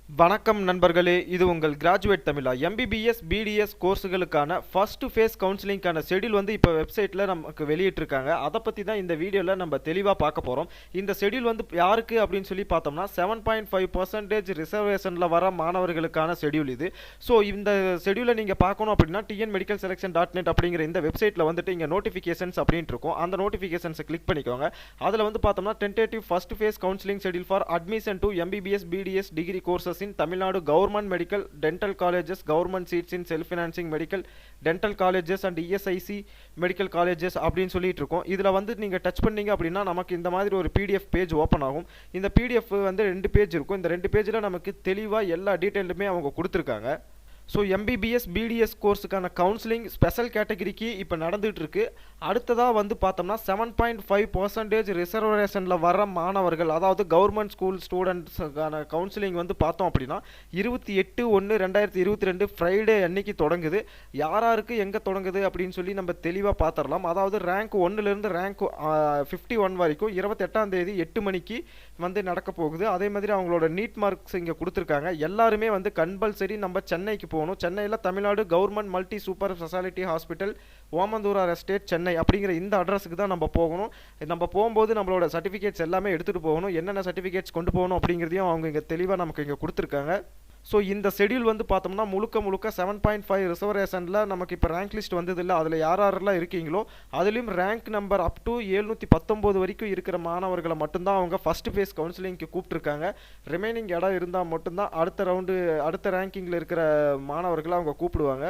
வணக்கம் நண்பர்களே, இது உங்கள் கிராஜுவேட் தமிழா. MBBS BDS கோர்ஸுகளுக்கான ஃபர்ஸ்ட் ஃபேஸ் கவுன்சிலிங்கான ஷெட்யூல் வந்து இப்போ வெப்சைட்டில் நமக்கு வெளியிட்டிருக்காங்க. அதை பற்றி தான் இந்த வீடியோவில் நம்ம தெளிவாக பார்க்க போகிறோம். இந்த ஷெட்யூல் வந்து யாருக்கு அப்படின்னு சொல்லி பார்த்தோம்னா 7.5% ரிசர்வேஷனில் வர மாணவர்களுக்கான ஷெட்யூல் இது. ஸோ இந்த ஷெட்யூலை நீங்கள் பார்க்கணும் அப்படின்னா TNMedicalSelection.net அப்படிங்கிற இந்த வெப்சைட்டில் வந்துட்டு இங்கே நோட்டிஃபிகேஷன்ஸ் அப்படின்ட்டு இருக்கும். அந்த நோட்டிஃபிகேஷன்ஸை கிளிக் பண்ணிக்கோங்க. அதில் வந்து பார்த்தோம்னா tentative first face counselling schedule for admission to MBBS BDS degree courses in Tamil Nadu government medical dental colleges, government seats in self-financing medical dental colleges and ESIC medical colleges அப்படின்னு சொல்லிட்டு இருக்கோம். இதில் வந்து நீங்கள் டச் பண்ணீங்க அப்படின்னா நமக்கு இந்த மாதிரி ஒரு PDF பேஜ் ஓப்பன் ஆகும். இந்த PDF வந்து 2 பேஜ் இருக்கும். இந்த 2 பேஜில் நமக்கு தெளிவாக எல்லா டீட்டெயிலுமே அவங்க கொடுத்துருக்காங்க. ஸோ MBBS BDS கோர்ஸுக்கான கவுன்சிலிங் ஸ்பெஷல் கேட்டகரிக்கு இப்போ நடந்துகிட்டு இருக்கு. அடுத்ததாக வந்து பார்த்தோம்னா 7.5% ரிசர்வேஷனில் வர மாணவர்கள், அதாவது கவர்மெண்ட் ஸ்கூல் ஸ்டூடெண்ட்ஸுக்கான கவுன்சிலிங் வந்து பார்த்தோம் அப்படின்னா 28/1/2022 ஃப்ரைடே அன்னைக்கு தொடங்குது. யாருக்கு எங்கே தொடங்குது அப்படின்னு சொல்லி நம்ம தெளிவாக பார்த்துடலாம். அதாவது ரேங்க் 1லேருந்து ரேங்க் 51 வரைக்கும் 28ஆம் தேதி 8 மணிக்கு வந்து நடக்க போகுது. அதே மாதிரி அவங்களோட நீட் மார்க்ஸ் இங்கே கொடுத்துருக்காங்க. எல்லாருமே வந்து கம்பல்சரி நம்ம சென்னைக்கு போகணும். சென்னையில் Tamil Nadu government multi super speciality hospital, Omandurar estate, Chennai அப்படிங்கிற இந்த அட்ரஸுக்கு தான் நம்ம போகணும். நம்ம போகும்போது நம்மளோட சர்டிஃபிகேட்ஸ் எல்லாமே எடுத்துகிட்டு போகணும். என்னென்ன சர்டிஃபிகேட்ஸ் கொண்டு போகணும் அப்படிங்கிறதையும் அவங்க இங்கே தெளிவாக நமக்கு இங்கே கொடுத்துருக்காங்க. ஸோ இந்த ஷெட்யூல் வந்து பார்த்தோம்னா முழுக்க 7.5 ரிசர்வேஷனில் நமக்கு இப்போ ரேங்க் லிஸ்ட் வந்தது இல்லை. அதில் யாரெல்லாம் இருக்கீங்களோ அதுலேயும் ரேங்க் நம்பர் அப் டு 719 வரைக்கும் இருக்கிற மாணவர்களை மட்டும்தான் அவங்க ஃபஸ்ட்டு ஃபேஸ் கவுன்சிலிங்க்கு கூப்பிட்ருக்காங்க. ரிமைனிங் இடம் இருந்தால் மட்டும்தான் அடுத்த ரேங்கிங்கில் இருக்கிற மாணவர்களை அவங்க கூப்பிடுவாங்க.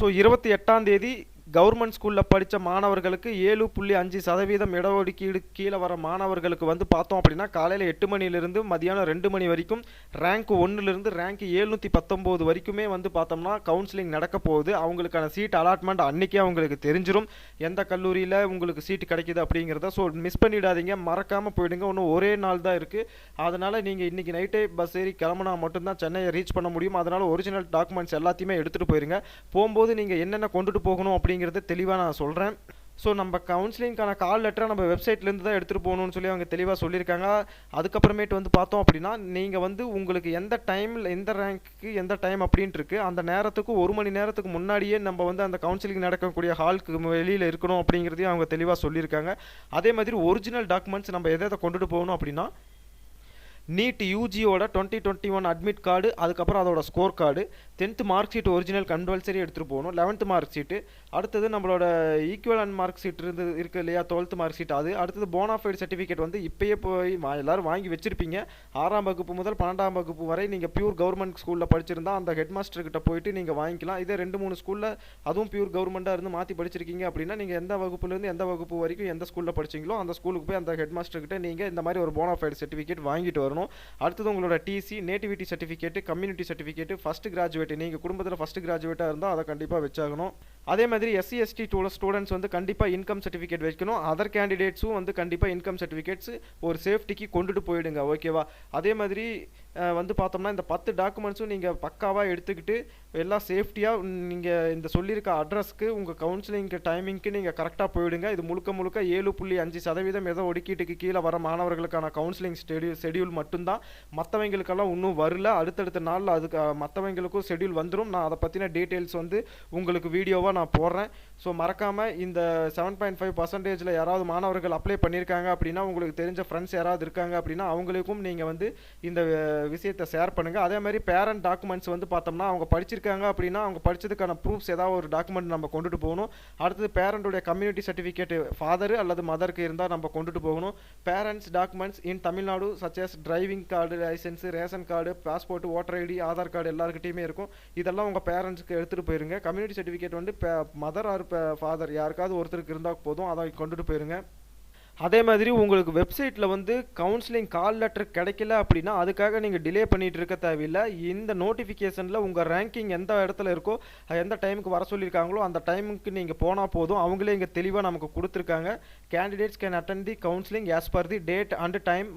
ஸோ 28ஆம் தேதி கவர்மெண்ட் ஸ்கூலில் படித்த மாணவர்களுக்கு 7.5% இடஒதுக்கீடு கீழே வர மாணவர்களுக்கு வந்து பார்த்தோம் அப்படின்னா காலையில் 8 மணிலிருந்து மதியானம் 2 மணி வரைக்கும் ரேங்க் 1லிருந்து ரேங்க் 719 வரைக்குமே வந்து பார்த்தோம்னா கவுன்சிலிங் நடக்க போகுது. அவங்களுக்கான சீட் அலாட்மெண்ட் அன்றைக்கே அவங்களுக்கு தெரிஞ்சிடும் எந்த கல்லூரியில் உங்களுக்கு சீட்டு கிடைக்கிது அப்படிங்கிறத. ஸோ மிஸ் பண்ணிடாதீங்க, மறக்காமல் போயிடுங்க. இன்னும் ஒரே நாள் தான் இருக்குது. அதனால் நீங்கள் இன்றைக்கி நைட்டே பஸ் ஏறி கிளம்புனா மட்டும்தான் சென்னையை ரீச் பண்ண முடியும். அதனால் ஒரிஜினல் டாக்குமெண்ட்ஸ் எல்லாத்தையுமே எடுத்துகிட்டு போயிருங்க. போகும்போது நீங்கள் என்னென்ன கொண்டுட்டு போகணும் அப்படிங்கிறத தெளிவாக நான் சொல்கிறேன். ஸோ நம்ம கவுன்சிலிங்கான கால் லெட்டரை நம்ம வெப்சைட்லேருந்து தான் எடுத்துகிட்டு போகணும்னு சொல்லி அவங்க தெளிவாக சொல்லியிருக்காங்க. அதுக்கப்புறமேட்டு வந்து பார்த்தோம் அப்படின்னா நீங்கள் வந்து உங்களுக்கு எந்த டைமில் எந்த ரேங்க்கு எந்த டைம் அப்படின்ட்டு இருக்குது அந்த நேரத்துக்கு 1 மணி நேரத்துக்கு முன்னாடியே நம்ம வந்து அந்த கவுன்சிலிங் நடக்கக்கூடிய ஹாலுக்கு வெளியில் இருக்கணும் அப்படிங்கிறதையும் அவங்க தெளிவாக சொல்லியிருக்காங்க. அதே மாதிரி ஒரிஜினல் டாக்குமெண்ட்ஸ் நம்ம எதை கொண்டுட்டு போகணும் அப்படின்னா நீட் யூஜியோட 2021 அட்மிட் கார்டு, அதுக்கப்புறம் அதோட score card, 10th mark sheet original compulsory எடுத்துகிட்டு போகணும், 11th மார்க் ஷீட்டு, அடுத்தது நம்மளோட ஈக்குவலன்ட் மார்க் ஷீட் இருக்கு இல்லையா 12th மார்க் ஷீட், அது அடுத்தது போனாஃபைட் சர்டிஃபிகேட் வந்து இப்போயே போய் எல்லோரும் வாங்கி வச்சுருப்பீங்க. 6ஆம் வகுப்பு முதல் 12ஆம் வகுப்பு வரை நீங்கள் பியூர் கவர்மெண்ட் ஸ்கூலில் படிச்சிருந்தா அந்த ஹெட் மாஸ்டர்கிட்ட போயிட்டு நீங்கள் வாங்கிக்கலாம். இதே 2-3 ஸ்கூலில் அதுவும் பியூர் கவர்மெண்ட்டாக இருந்து மாற்றி படிச்சிருக்கீங்க அப்படின்னா நீங்கள் எந்த வகுப்புலேருந்து எந்த வகுப்பு வரைக்கும் எந்த ஸ்கூலில் படிச்சிங்களோ அந்த ஸ்கூலுக்கு போய் அந்த ஹெட் மாஸ்டர்கிட்ட நீங்கள் இந்த மாதிரி ஒரு போனாஃபைட் சர்டிஃபிகேட் வாங்கிட்டு வரணும். அடுத்தது உங்களோட TC, nativity certificate, community certificate, first graduate, நீங்கள் குடும்பத்தில் ஃபர்ஸ்ட் கிராஜுவேட்டாக இருந்தால் அதை கண்டிப்பாக வச்சாகணும். அதே மாதிரி SC ST ஸ்டூடெண்ட்ஸ் வந்து கண்டிப்பாக இன்கம் சர்டிஃபிகேட் வைக்கணும். அதர் கேண்டிடேட்ஸும் வந்து கண்டிப்பாக இன்கம் சர்டிஃபிகேட்ஸ் ஒரு சேஃப்டிக்கு கொண்டுட்டு போயிடுங்க, ஓகேவா? அதே மாதிரி வந்து பார்த்தோம்னா இந்த 10 டாக்குமெண்ட்ஸும் நீங்கள் பக்காவாக எடுத்துக்கிட்டு எல்லாம் சேஃப்டியாக நீங்கள் இந்த சொல்லியிருக்க அட்ரஸ்க்கு உங்கள் கவுன்சிலிங்க்கு டைமிங்க்கு நீங்கள் கரெக்டாக போயிடுங்க. இது முழுக்க 7.5% ஏதோ ஒதுக்கீட்டுக்கு கீழே வர மாணவர்களுக்கான கவுன்சிலிங் ஷெட்யூல் மட்டும்தான். மற்றவங்களுக்கெல்லாம் இன்னும் வரல. அடுத்தடுத்த நாளில் அதுக்கு மற்றவங்களுக்கும் ஷெட்யூல் வந்துடும். நான் அதை பற்றின டீட்டெயில்ஸ் வந்து உங்களுக்கு வீடியோவாக நான் போடுறேன். ஸோ மறக்காமல் இந்த 7.5% யாராவது மாணவர்கள் அப்ளை பண்ணியிருக்காங்க அப்படின்னா உங்களுக்கு தெரிஞ்ச ஃப்ரெண்ட்ஸ் யாராவது இருக்காங்க அப்படின்னா அவங்களுக்கும் நீங்கள் வந்து இந்த விஷயத்தை ஷேர் பண்ணுங்கள். அதே மாதிரி பேரண்ட் டாக்குமெண்ட்ஸ் வந்து பார்த்தோம்னா அவங்க படிச்சிருக்காங்க அப்படின்னா அவங்க படித்ததுக்கான ப்ரூஃப்ஸ் ஏதாவது ஒரு டாக்குமெண்ட் நம்ம கொண்டுட்டு போகணும். அடுத்தது பேரண்ட்டுடைய கம்யூனிட்டி சர்டிஃபிகேட் ஃபாதர் அல்லது மதருக்கு இருந்தால் நம்ம கொண்டுட்டு போகணும். Parents documents in Tamil Nadu such as driving card, licence, ration card, passport, voter ID, Aadhaar card எல்லாருக்கிட்டையுமே இருக்கும். இதெல்லாம் உங்கள் பேரண்ட்ஸ்க்கு எடுத்துகிட்டு போயிருங்க. கம்யூனிட்டி சர்டிஃபிகேட் வந்து மதர் ஆர் ஃபாதர் யாருக்காவது ஒருத்தருக்கு இருந்தால் போதும், அதை கொண்டுட்டு போயிருங்க. அதே மாதிரி உங்களுக்கு வெப்சைட்டில் வந்து கவுன்சிலிங் கால் லெட்டர் கிடைக்கல அப்படின்னா அதுக்காக நீங்கள் டிலே பண்ணிகிட்டு இருக்க தேவையில்லை. இந்த நோட்டிஃபிகேஷனில் உங்கள் ரேங்கிங் எந்த இடத்துல இருக்கோ எந்த டைமுக்கு வர சொல்லியிருக்காங்களோ அந்த டைமுக்கு நீங்கள் போனால் போதும். அவங்களே இங்கே தெளிவாக நமக்கு கொடுத்துருக்காங்க. Candidates can attend the counselling as per the date and time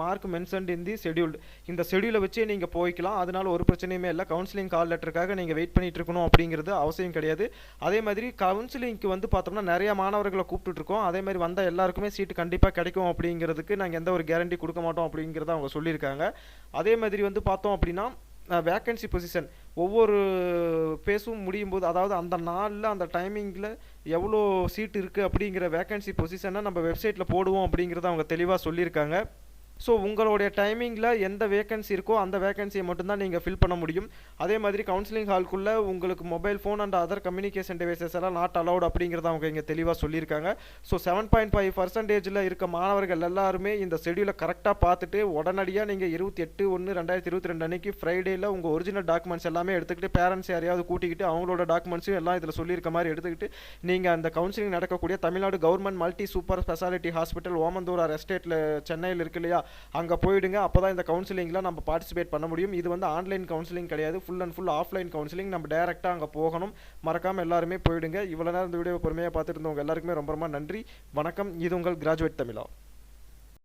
mark mentioned in the scheduled. இந்த ஷெட்யூலை வச்சே நீங்கள் போய்க்கலாம். அதனால ஒரு பிரச்சனையுமே இல்லை. கவுன்சிலிங் கால் லெட்டருக்காக நீங்கள் வெயிட் பண்ணிட்டு இருக்கணும் அப்படிங்கிறது அவசியம் கிடையாது. அதே மாதிரி கவுன்சிலிங்க்கு வந்து பார்த்தோம்னா நிறைய மாணவர்களை கூப்பிட்டுருக்கோம். அதே மாதிரி வந்த எல்லாருக்குமே சீட்டு கண்டிப்பாக கிடைக்கும் அப்படிங்கிறதுக்கு நாங்கள் எந்த ஒரு கேரண்டி கொடுக்க மாட்டோம் அப்படிங்கிறத அவங்க சொல்லியிருக்காங்க. அதே மாதிரி வந்து பார்த்தோம் அப்படின்னா வேக்கன்சி பொசிஷன் ஒவ்வொரு பேஸும் முடியும் போது, அதாவது அந்த நாளில் அந்த டைமிங்கில் எவ்வளோ சீட் இருக்குது அப்படிங்கிற வேக்கன்சி பொசிஷனை நம்ம வெப்சைட்டில் போடுவோம் அப்படிங்கிறத அவங்க தெளிவாக சொல்லியிருக்காங்க. ஸோ உங்களுடைய டைமிங்கில் எந்த வேக்கன்சி இருக்கோ அந்த வேக்கன்சியை மட்டும்தான் நீங்கள் ஃபில் பண்ண முடியும். அதே மாதிரி கவுன்சிலிங் ஹால்குள்ளே உங்களுக்கு mobile phone and other communication devices எல்லாம் நாட் அலவுட் அப்படிங்கிறத அவங்க இங்கே தெளிவாக சொல்லியிருக்காங்க. ஸோ 7.5% இருக்க மாணவர்கள் எல்லாருமே இந்த ஷெடியூலை கரெக்டாக பார்த்துட்டு உடனடியாக நீங்கள் 28/1/2022 அன்னைக்கு ஃப்ரைடேயில் உங்கள் ஒரிஜினல் டாக்குமெண்ட்ஸ் எல்லாமே எடுத்துக்கிட்டு பேரண்ட்ஸ் யாரையாவது கூட்டிக்கிட்டு அவங்களோட டாக்குமெண்ட்ஸும் எல்லாம் இதில் சொல்லியிருக்க மாதிரி எடுத்துக்கிட்டு நீங்கள் அந்த கவுன்சிலிங் நடக்கக்கூடிய Tamil Nadu government multi super speciality hospital Omandurar எஸ்டேட்டில் சென்னையில் இருக்கு இல்லையா, அங்கே போயிடுங்க. அப்போ தான் இந்த கவுன்சிலிங்கில் நம்ம பார்ட்டிசிபேட் பண்ண முடியும். இது வந்து ஆன்லைன் கவுன்சிலிங் கிடையாது, full and full offline counselling. நம்ம டேரெக்டாக அங்கே போகணும். மறக்காமல் எல்லாருமே போயிடுங்க. இவ்வளோ நேரம் இந்த வீடியோ பொறுமையாக பார்த்துட்டு இருந்தவங்க எல்லாருக்குமே ரொம்ப ரொம்ப நன்றி. வணக்கம். இது உங்கள் கிராஜுவேட் தமிழா.